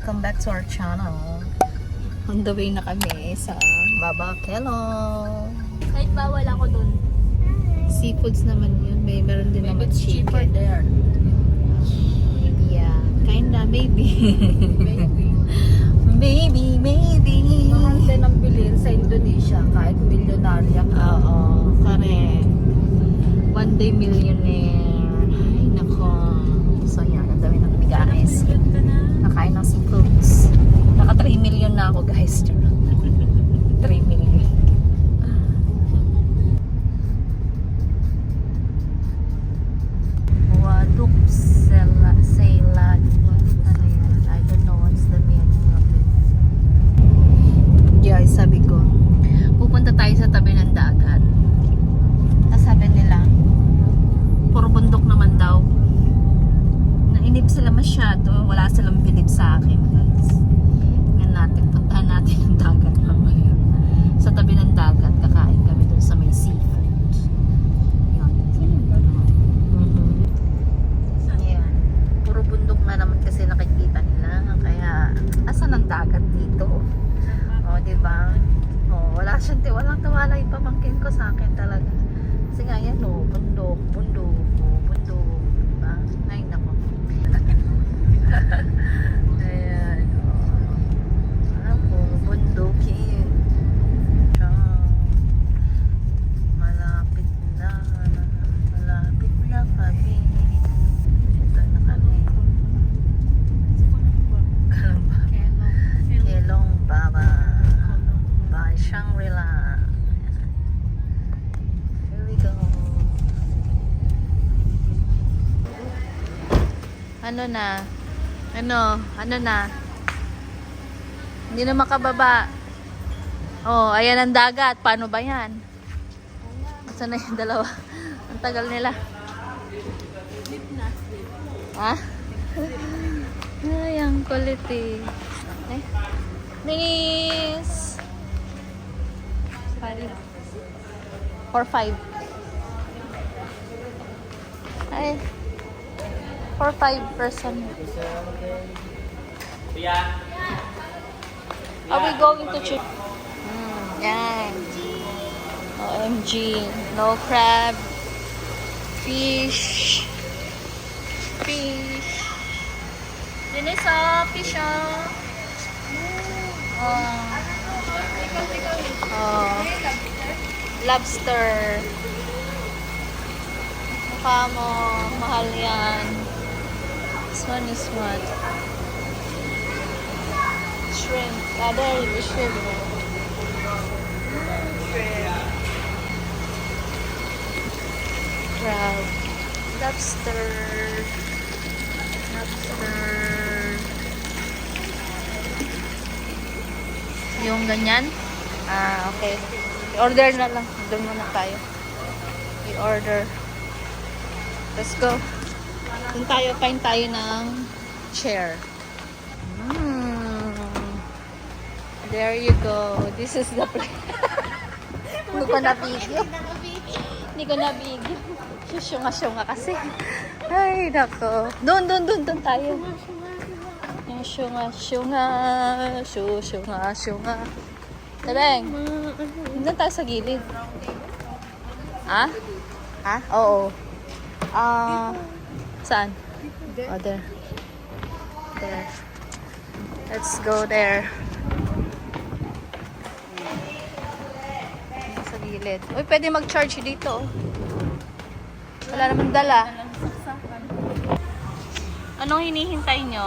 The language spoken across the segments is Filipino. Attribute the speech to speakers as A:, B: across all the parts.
A: welcome back to our channel. On the way na kami sa Babakelo.
B: Kahit bawal ako dun.
A: Seafoods naman yun. Meron din naman chicken.
B: there.
A: Yeah, kinda, maybe.
B: Maybe.
A: Maybe.
B: Mahal din ang bilhin sa Indonesia kahit milyonarya ka.
A: Oo, correct. One day millionaire. Ay, nako. So, yan. Ang dami ng guys. Nakain ng seafoods. Naka 3 million na ako, guys. 3 million. Waduk Ceylon. Ano yun? I don't know what's the meaning of it. Guys, sabi ko, pupunta tayo sa tabi ng dagat. Tapos sabi nila, puro bundok naman daw. Nainip sila masyado. Wala silang bilib sa akin, guys. Ngayon natin, puntahan natin ang dagat mamaya. Sa tabi ng dagat, kakain kami dun sa may seafood. Yan. Yan. Puro bundok na naman kasi nakikita nila. Kaya, asan ang dagat dito? O, diba? O, walang tawala yung pamangkin ko sa akin talaga. Kasi nga yan, o, bundok. Diba? Ay, nako. Ayan, o. Ako, bundukin. Siya. Malapit na kami. Ito na kami. Kalamba. Kelong Baba by Shangri-La. Here we go. Ano na? Ano na? Hindi na makababa. Oh, ayan ang dagat. Paano ba yan? Saan na yung dalawa? Ang tagal nila. Ha? Ay, ang kulit eh. Minis! 4-5. Ay. 4-5 person. Are we going to trip? Yan. OMG. No crab. Fish. Dinis fish lobster. Mukha mo. Mahal yan. This one is what? Shrimp. There is shrimp. Crab. Lobster. Yung ganyan? Okay. I-order na lang. Doon muna tayo. I-order. Let's go. Doon tayo, find tayo ng chair. There you go. This is the place. Hindi ko na-video. Syunga kasi. Ay, nako. Doon tayo. Yung syunga. Tabeng. Doon tayo sa gilid. Ha? Oo. Saan? Oh, there. Let's go there. Sa gilid. Uy, pwede mag-charge dito. Wala namang dala. Anong hinihintay nyo?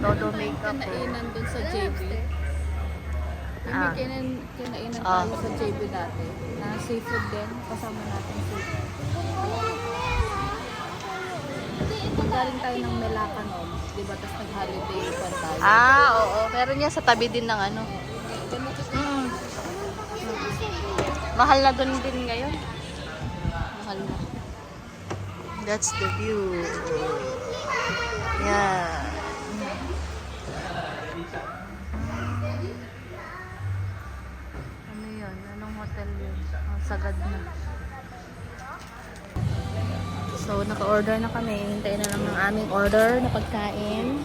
A: Todo makeup.
B: Kinainan dun sa JB. Kinainan tayo sa JB dati. Na seafood din. Kasama natin seafood. Galing tayo ng Melaka noon. Diba? Tapos nag-holiday pa tayo.
A: Oo. Meron niya sa tabi din ng ano. Mahal na dun din ngayon.
B: Mahal na.
A: That's the view. Yeah. Ano yun? Anong hotel yun? Sagad na. So, Naka-order na kami. Hintayin na lang ng aming order na pagkain.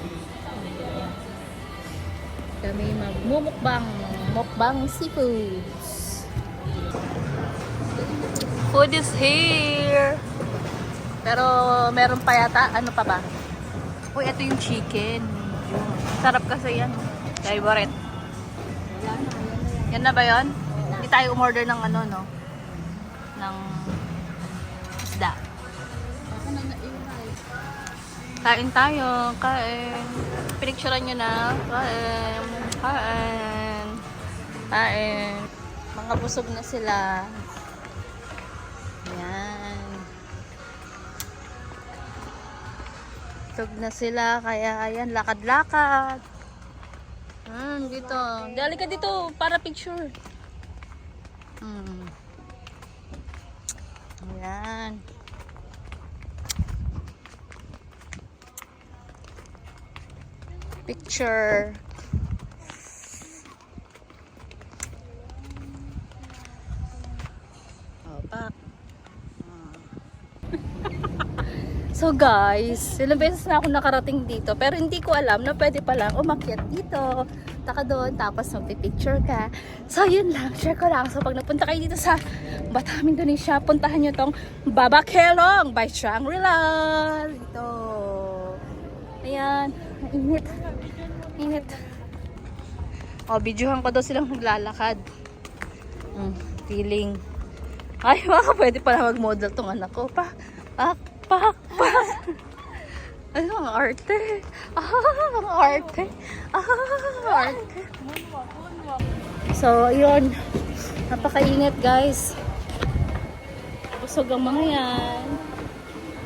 A: Kami magmumukbang. Mukbang seafoods. Food is here. Pero meron pa yata. Ano pa ba? Uy, ito yung chicken. Sarap kasi yan. Favorite. Yan na ba yun? Hindi tayo umorder ng ano, no? Ng isda. Kain tayo. Kain. Pinicturean nyo na. Kain. Kain. Kain. Mga busog na sila. Yan. Busog na sila. Kaya ayan, lakad-lakad. Dito. Dali ka dito para picture. Ayan. Picture. Pak. So guys, ilang beses na ako nakarating dito pero hindi ko alam na pwede palang umakyat dito. Taka doon, tapos magpipicture ka. So yun lang, share ko lang. So pag napunta kayo dito sa Batam, Indonesia, puntahan nyo tong Baba Kelong by Shangri-La. Dito. Ayan, init. Init. O, videohan ko daw silang maglalakad. Feeling. Ay, pwede pala mag-model tong anak ko. Pak. Ano, ang arte. Ang arte. Arte. So, yun. Napakainit, guys. Busog ang mga yan.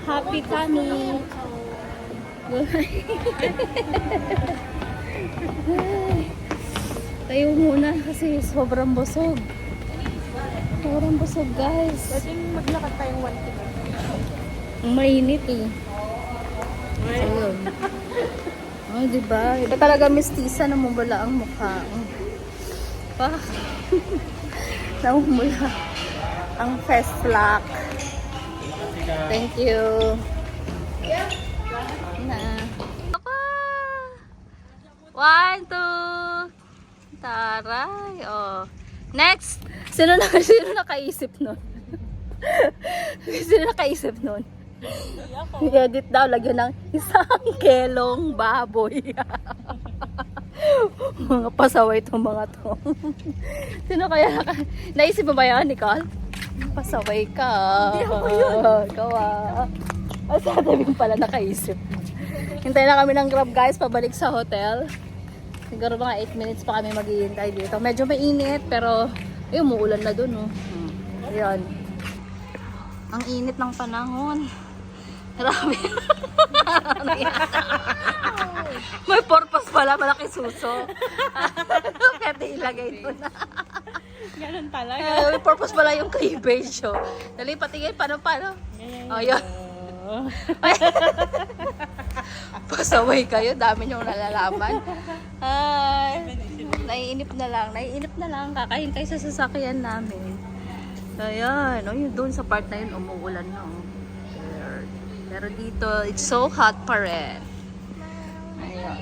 A: Happy kami. Tayo muna kasi sobrang busog. Sobrang busog, guys.
B: Pwedeng maglakad tayong 1 km.
A: Mainit eh. Ayun. Oh, diba? Iba talaga mestiza, namumula ang mukha. Pa. Namumula ang face lock. Thank you. Na. Papa! 1, 2. Taray. Oh. Next! Sino nakaisip nun? Sino nakaisip nun? I-edit daw, lagyan ng isang kelong baboy. Mga pasaway itong mga to. Sino kaya naisip mo ba yan, Nicole? Pasaway ka. Hindi ako yun. Ikaw ah. Sa tabi pala nakaisip. Hintayin na kami ng Grab, guys, pabalik sa hotel. Siguro mga 8 minutes pa kami maghihintay dito. Medyo mainit, pero ay, umuulan na dun, oh. Ayan. Ang init ng panahon. Grabe. May purpose pala, malaki suso. Pwede ilagay ito na.
B: Ganun talaga.
A: May purpose pala yung cleavage. Oh. Dali, patingin, paano? Oh, yun. Pasaway kayo, dami niyong nalalaman. Ay, naiinip na lang. Kakahintay sa sasakyan namin. Ayan, oh, yun doon sa part na yun, umuulan na. Oh. Pero dito, it's so hot pa rin. Ayan.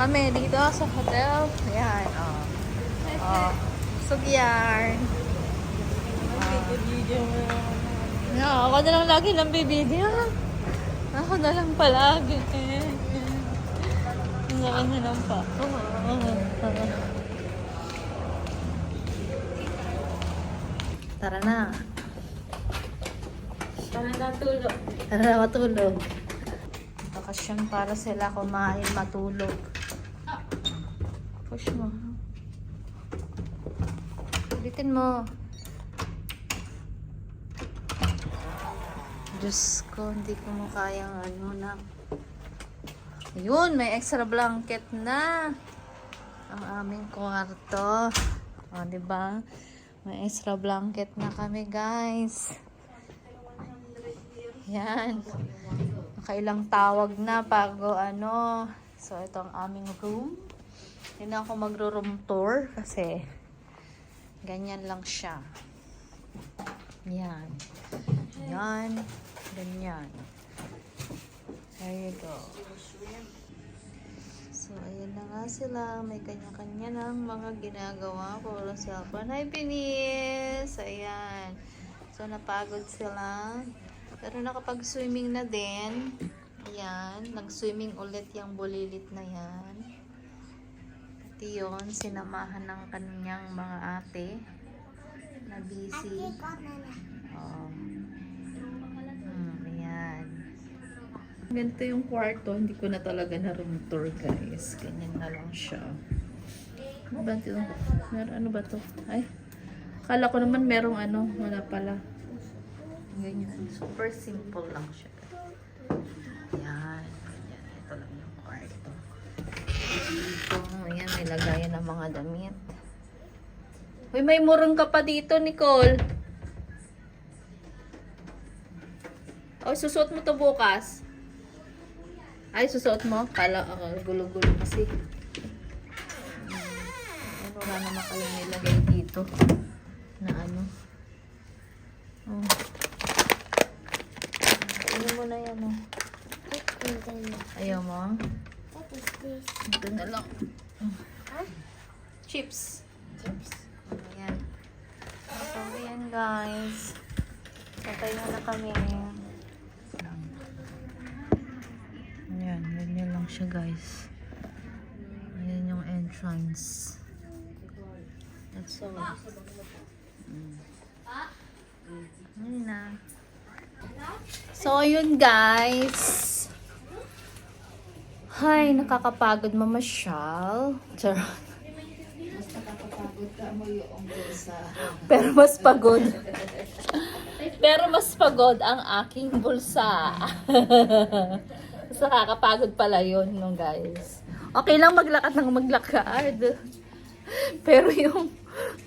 A: Kami dito sa hotel. Ayan, oh. Oh, sugyar. No, ako na lang lagi ng bibidyo. Ako na lang palagi. Ako na lang pa. Tara na. Tara na matulog. Bakasyon para sila kumain, matulog. Push mo. Ulitin mo. Diyos ko, hindi ko mo kayang ano na. Ayun, may extra blanket na. ang aming kwarto. O, diba? May extra blanket na kami, guys. Yan. Nakailang tawag na bago ano. So, ito ang aming room. Hindi na ako magro-room tour kasi ganyan lang siya. Yan. Yan. Ganyan. There you go. So, ayan na nga sila. May kanya-kanya ng mga ginagawa ko sa cellphone. Hi, Binis! Ayan. So, napagod sila. Pero nakapag-swimming na din. Ayan. Nag-swimming ulit yung bulilit na yan. Pati yun, sinamahan ng kanyang mga ate na busy. Oh. Ayan. Ganito yung kwarto. Hindi ko na talaga na room tour, guys. Ganyan na lang siya. Ano ba ito? Ano ba ito? Ay, akala ko naman merong ano. Wala pala. Ganyan. Super simple lang siya. Ayan. Ayan. Ito lang yung kwarto. Dito, ayan. May lagayan ng mga damit. Uy, may murong ka pa dito, Nicole. O, susuot mo to bukas. Ay, susuot mo? Kala, gulo-gulo kasi. Ano nga naman kayong nilagay dito? Na ano? Oh. Ano mo na yan, oh. Ayaw mo? Ito na lang. Chips. Ayan. So, ayan, guys. Patay na kami. Ayan, ganyan lang siya, guys. Ayan yung entrance. That's all. Ayan na. So, ayun, guys. Hi, nakakapagod mamasyal. Charot. Pero mas pagod. Pero mas pagod ang aking bulsa. Mas nakakapagod pala yun, no, guys. Okay lang maglakad ng maglakad. Pero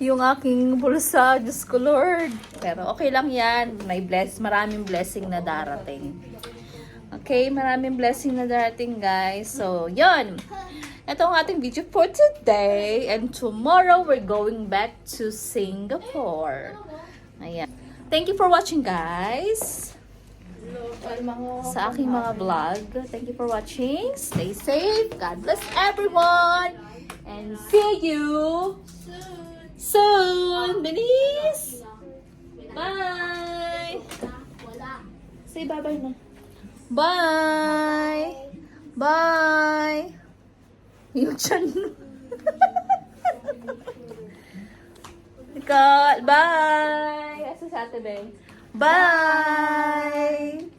A: yung aking bulsa, Diyos ko Lord. Pero okay lang yan. Maraming blessing na darating. Okay, maraming blessing na darating, guys. So, yun. Ito ang ating video for today. And tomorrow, we're going back to Singapore. Ayan. Thank you for watching, guys. Sa aking mga vlog. Thank you for watching. Stay safe. God bless everyone. And see you soon. Bilis! Bye! Say bye-bye na. Bye! Bye! Yung chan. Nicole, bye! Asa sa ate, Beng? Bye!